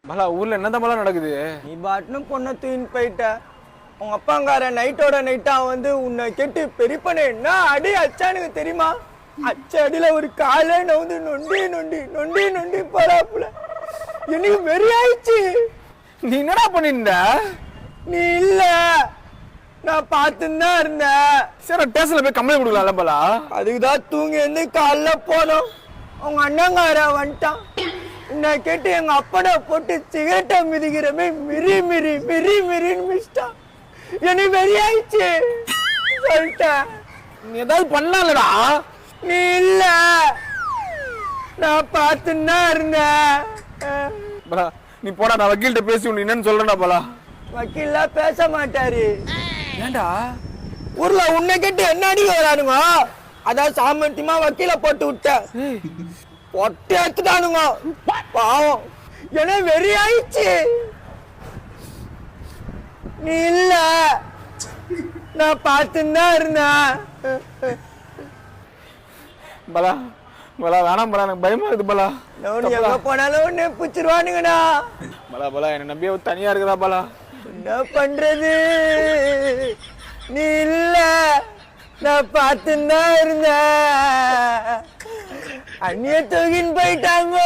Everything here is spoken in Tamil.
பலா ஊர்ல என்னதான் பலா நடக்குது? நீ பாட்டுன்னு பொண்ணை தூக்கின்னு போயிட்ட. உங்க அப்பாங்கார நைட்டோட நைட்டா வந்து உன்னை கேட்டு பெரியப்பனே என்ன அடி அச்சானுக்கு தெரியுமா? அச்ச அடியில ஒரு காலே நவுந்து நொண்டி நொண்டி நொண்டி நொண்டி போறாப்புல. எனக்கு வெறி ஆயிடுச்சு. நீ என்னடா பண்ணிருந்த? நீ இல்ல, நான் பார்த்துன்னு தான் இருந்தேன். சரி ஸ்டேஷன்ல போய் கம்ப்ளைண்ட் கொடுக்கலாம்ல பலா? அதுக்குதான் தூங்கி இருந்து காலைல போனோம். அவங்க அண்ணங்கார வந்துட்டான். உன்னை கேட்டு எங்க அப்பனை போட்டு சிகரெட்டை மிதிக்கிறமே மிரி மிரி மிரி மிரின்னு மிதிச்சிட்டான். எனக்கு வெறி ஆயிடுச்சு சொல்லிட்டேன். நீ ஏதாவது பண்ணலடா? நீ இல்ல, நான் பார்த்துன்னு தான் இருந்தேன். பலா நீ போடா, நான் வக்கீல்கிட்ட பேசி உன்னை என்னன்னு சொல்றேன்டா பலா. வக்கீல்ல பேச மாட்டாரு. ஏன்டா? ஊர்ல உன்னை கேட்டு என்ன அடிக்க வரானுங்க, அதான் சாமர்த்தியமா வக்கீல போட்டு விட்டேன். பொட்டை எடுத்துட்டானுங்க பாவம். ஏன்னா வெறி ஆயிடுச்சு. நீ இல்ல, நான் பார்த்துன்னு தான் இருந்தேன். பலா பலா வேணாம் பலா, எனக்கு பயமா இருக்குது பலா. எங்க போனாலும் உன்னை பிடிச்சிருவானுங்கண்ணா. பலா பலா என்ன நம்பிய தனியா இருக்குதா பலா? என்ன பண்றது? நீ இல்ல, நான் பார்த்துன்னு தான் இருந்தேன். அண்ணிய தூக்கின்னு போயிட்டாங்க.